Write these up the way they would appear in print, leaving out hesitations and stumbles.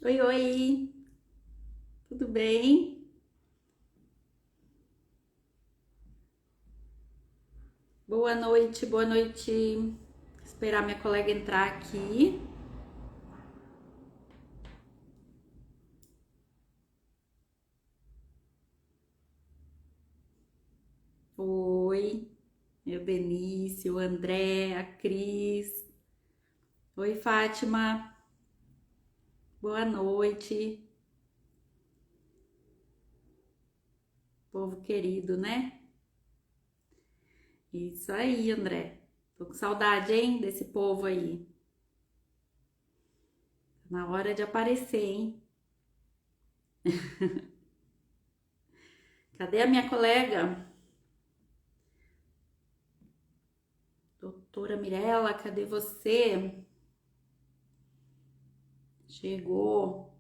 Oi, oi, tudo bem? Boa noite, boa noite. Esperar minha colega entrar aqui. Oi, meu Benício, o André, a Cris. Oi, Fátima, boa noite. Povo querido, né? Isso aí, André. Tô com saudade, hein, desse povo aí. Na hora de aparecer, hein? Cadê a minha colega? Doutora Mirella, cadê você? Chegou.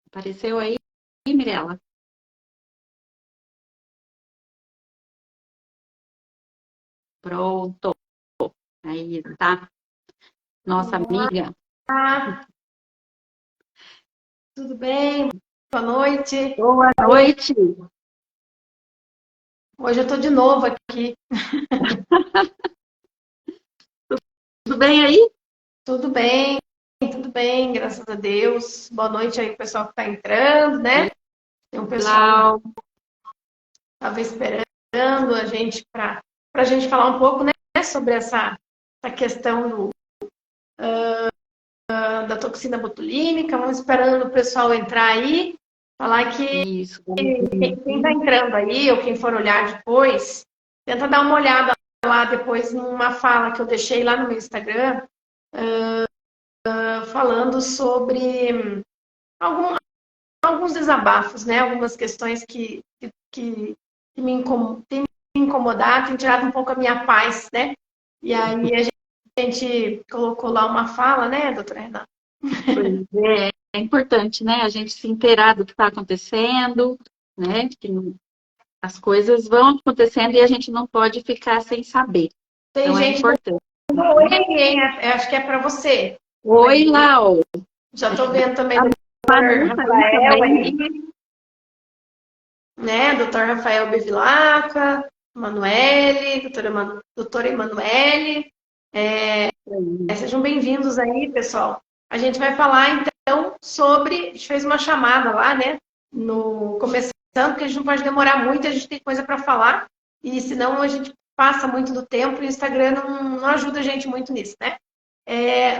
Apareceu aí, Mirella? Pronto. Aí, tá? Nossa Olá, amiga. tudo bem? Boa noite. Boa noite. Hoje eu tô de novo aqui. Tudo bem aí? Tudo bem, graças a Deus. Boa noite aí, o pessoal que tá entrando, né? Tem um pessoal que Lau. estava esperando a gente para a gente falar um pouco, né, sobre essa questão da toxina botulínica. Vamos esperando o pessoal entrar aí. Falar que Isso. quem tá entrando aí, ou quem for olhar depois, tenta dar uma olhada lá depois numa fala que eu deixei lá no meu Instagram, falando sobre algum, alguns desabafos, né? Algumas questões que têm me incomodado, têm tirado um pouco a minha paz, né? E aí a gente colocou lá uma fala, né, doutora Renata? Pois é, é importante, né? A gente se inteirar do que está acontecendo, né? Que as coisas vão acontecendo e a gente não pode ficar sem saber. Tem Então é gente importante, dando oi, né? hein? Acho que é para você. Oi, Lau. Já estou vendo também A o doutor Manu tá aí Rafael também. aí, né? Doutor Rafael Bevilacqua, Emanuele, doutora Emanuele. Sejam bem-vindos aí, pessoal. A gente vai falar, então, sobre... A gente fez uma chamada lá, né? No começando, porque a gente não pode demorar muito, a gente tem coisa para falar. E senão a gente passa muito do tempo e o Instagram não ajuda a gente muito nisso, né?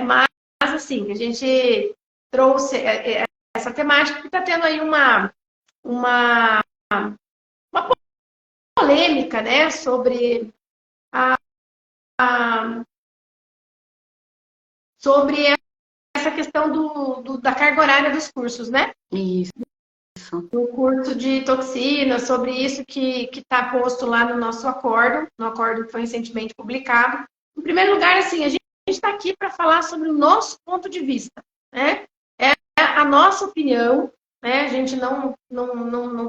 Mas, assim, a gente trouxe essa temática que está tendo aí uma polêmica, né, sobre a, sobre essa questão da carga horária dos cursos, né? Isso. O curso de toxina, sobre isso que está posto lá no nosso acordo, no acordo que foi recentemente publicado. Em primeiro lugar, assim, a gente está aqui para falar sobre o nosso ponto de vista, né? É a nossa opinião, né? A gente não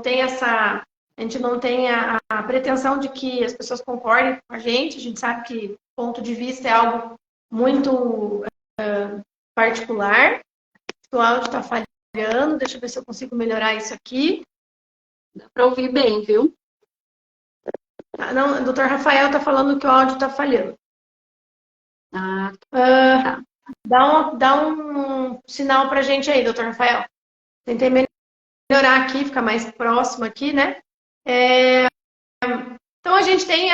tem essa... A gente não tem a pretensão de que as pessoas concordem com a gente sabe que ponto de vista é algo muito particular. O áudio está falhando, deixa eu ver se eu consigo melhorar isso aqui. Dá para ouvir bem, viu? Ah, não, o doutor Rafael está falando que o áudio está falhando. Ah, Uh, tá. dá um sinal para a gente aí, doutor Rafael. Tentei melhorar aqui, ficar mais próximo aqui, né? Então a gente tem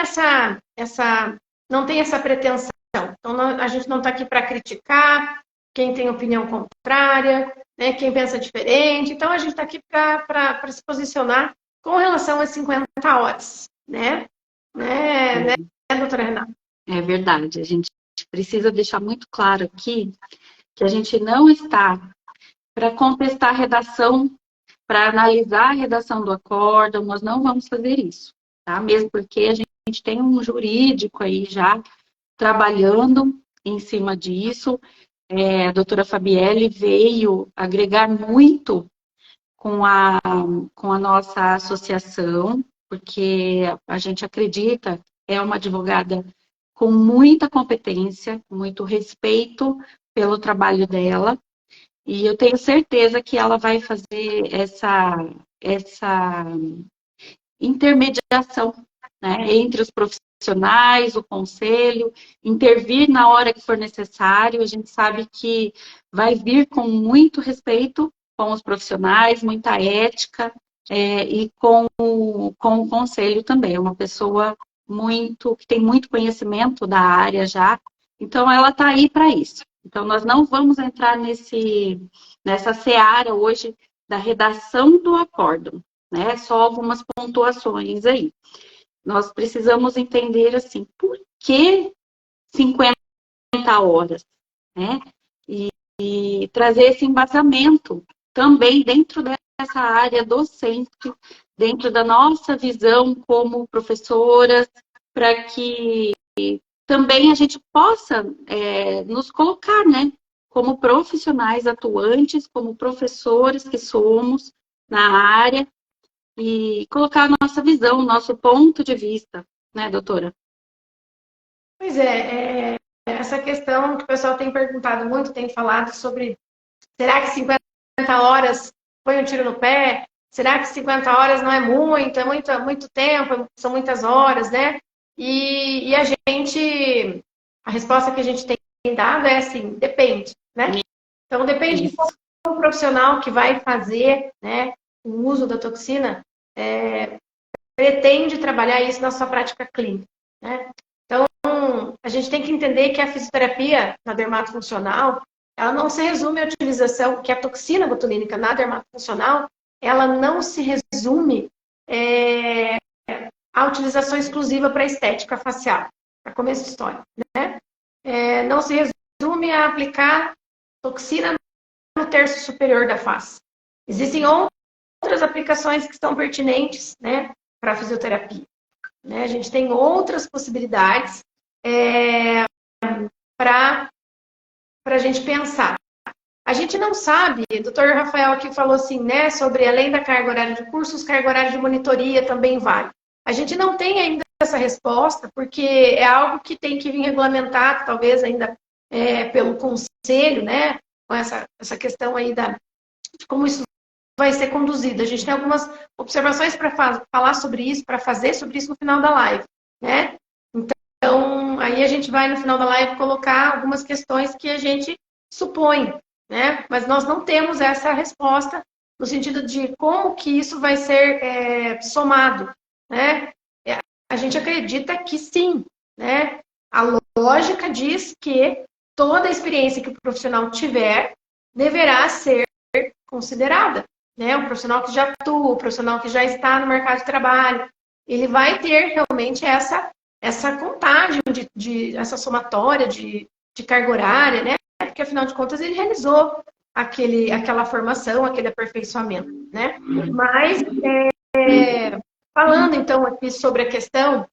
não tem essa pretensão. Então a gente não está aqui para criticar quem tem opinião contrária, né? Quem pensa diferente. Então a gente está aqui para se posicionar com relação às 50 horas, né? Né, doutora Renata? É verdade. A gente precisa deixar muito claro aqui que a gente não está para contestar a redação, para analisar a redação do acórdão, nós não vamos fazer isso, tá? Mesmo porque a gente tem um jurídico aí já trabalhando em cima disso. A doutora Fabielle veio agregar muito com a, com a nossa associação, porque a gente acredita é uma advogada com muita competência, muito respeito pelo trabalho dela, e eu tenho certeza que ela vai fazer essa intermediação, né, entre os profissionais, o conselho, intervir na hora que for necessário. A gente sabe que vai vir com muito respeito com os profissionais, muita ética, e com o conselho também. É uma pessoa que tem muito conhecimento da área já, então ela está aí para isso. Então, nós não vamos entrar nessa seara hoje da redação do acórdão, né? Só algumas pontuações aí. Nós precisamos entender, assim, por que 50 horas, né? E trazer esse embasamento também dentro dessa área docente, dentro da nossa visão como professoras, para que também a gente possa nos colocar, né, como profissionais atuantes, como professores que somos na área, e colocar a nossa visão, o nosso ponto de vista, né, doutora? Pois é, essa questão que o pessoal tem perguntado muito, tem falado sobre, será que 50 horas põe um tiro no pé? Será que 50 horas não é muito? Muito tempo, são muitas horas, né? E a resposta que a gente tem dado é assim, depende, né? Então, depende de como o profissional que vai fazer, né, o uso da toxina pretende trabalhar isso na sua prática clínica, né? Então, a gente tem que entender que a fisioterapia na dermatofuncional, ela não se resume à utilização, que a toxina botulínica na dermatofuncional, ela não se resume à utilização exclusiva para estética facial, para começo de história, né? Não se resume a aplicar toxina no terço superior da face. Existem outras aplicações que são pertinentes, né, para a fisioterapia. Né? A gente tem outras possibilidades para a gente pensar. A gente não sabe, o doutor Rafael aqui falou assim, né, sobre além da carga horária de cursos, carga horária de monitoria também vale. A gente não tem ainda essa resposta, porque é algo que tem que vir regulamentado, talvez ainda pelo conselho, né, com essa questão aí de como isso vai ser conduzido. A gente tem algumas observações para falar sobre isso, para fazer sobre isso no final da live, né? Então, aí a gente vai no final da live colocar algumas questões que a gente supõe, né? Mas nós não temos essa resposta no sentido de como que isso vai ser somado, né? A gente acredita que sim, né? A lógica diz que toda a experiência que o profissional tiver deverá ser considerada, né? Um profissional que já atua, um profissional que já está no mercado de trabalho, ele vai ter realmente essa contagem, essa somatória de carga horária, né? Porque, afinal de contas, ele realizou aquela formação, aquele aperfeiçoamento, né? Mas, falando, então, aqui sobre a questão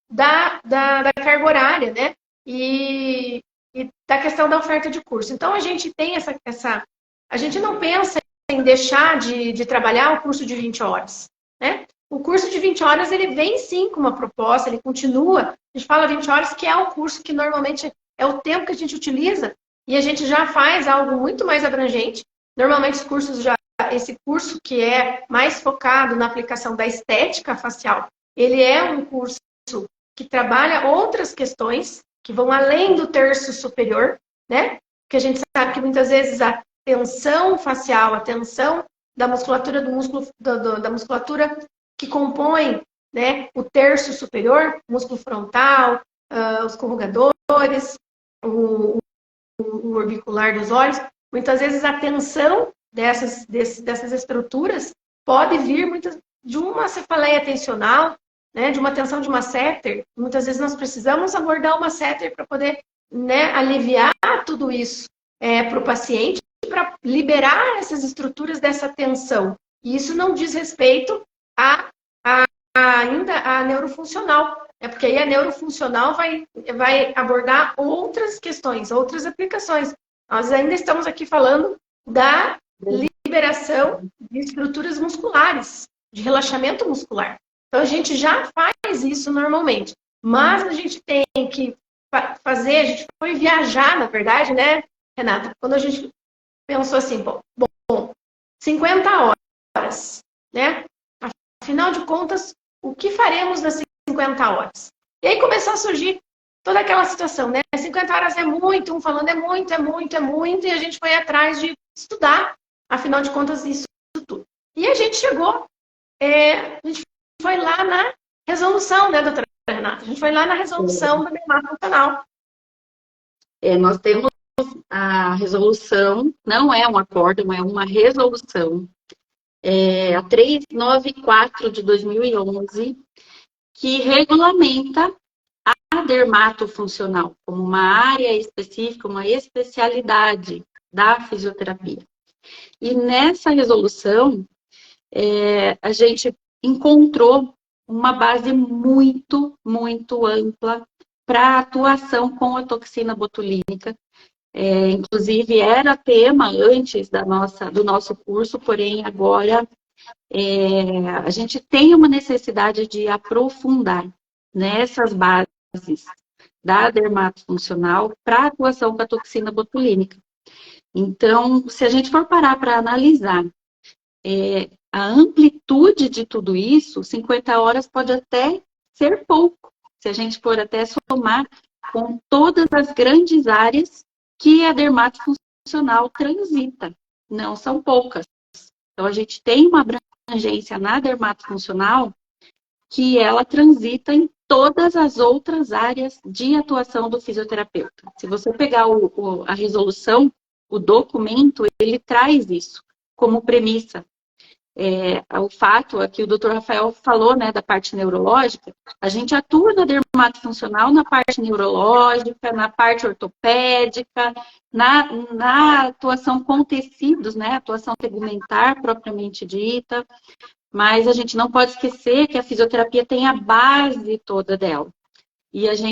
da carga horária, né? E da questão da oferta de curso. Então, a gente tem a gente não pensa em deixar de trabalhar o curso de 20 horas, né? O curso de 20 horas, ele vem sim com uma proposta, ele continua. A gente fala 20 horas, que é o curso que normalmente é o tempo que a gente utiliza, e a gente já faz algo muito mais abrangente. Normalmente, esse curso que é mais focado na aplicação da estética facial, ele é um curso que trabalha outras questões que vão além do terço superior, né? Porque a gente sabe que muitas vezes a tensão facial, a tensão da musculatura do músculo, da musculatura que compõe, né, o terço superior, o músculo frontal, os corrugadores, o orbicular dos olhos, muitas vezes a tensão dessas estruturas pode vir de uma cefaleia tensional, né, de uma tensão de uma masseter. Muitas vezes nós precisamos abordar uma masseter para poder, né, aliviar tudo isso para o paciente, para liberar essas estruturas dessa tensão. E isso não diz respeito ainda a neurofuncional, porque aí a neurofuncional vai abordar outras questões, outras aplicações. Nós ainda estamos aqui falando da liberação de estruturas musculares, de relaxamento muscular. Então, a gente já faz isso normalmente. Mas a gente tem que fazer, a gente foi viajar, na verdade, né, Renata? Quando a gente pensou assim, bom 50 horas, né? Afinal de contas, o que faremos nas 50 horas? E aí começou a surgir toda aquela situação, né? 50 horas é muito, um falando é muito, e a gente foi atrás de estudar, afinal de contas, isso tudo. E a gente chegou, a gente foi lá na resolução, né, doutora Renata? A gente foi lá na resolução do dermato funcional. Nós temos a resolução, não é um acórdão, é uma resolução, a 394 de 2011, que regulamenta a dermatofuncional como uma área específica, uma especialidade da fisioterapia. E nessa resolução, a gente encontrou uma base muito, muito ampla para a atuação com a toxina botulínica. Inclusive, era tema antes do nosso curso, porém, agora a gente tem uma necessidade de aprofundar nessas bases da dermatofuncional para atuação com a toxina botulínica. Então, se a gente for parar para analisar a amplitude de tudo isso, 50 horas pode até ser pouco, se a gente for até somar com todas as grandes áreas que a dermatofuncional transita. Não são poucas. Então, a gente tem uma abrangência na dermatofuncional que ela transita em todas as outras áreas de atuação do fisioterapeuta. Se você pegar a resolução, o documento, ele traz isso como premissa. O fato aqui, o Dr. Rafael falou, né, da parte neurológica, a gente atua na dermatofuncional na parte neurológica, na parte ortopédica, na atuação com tecidos, né, atuação tegumentar propriamente dita, mas a gente não pode esquecer que a fisioterapia tem a base toda dela. E a gente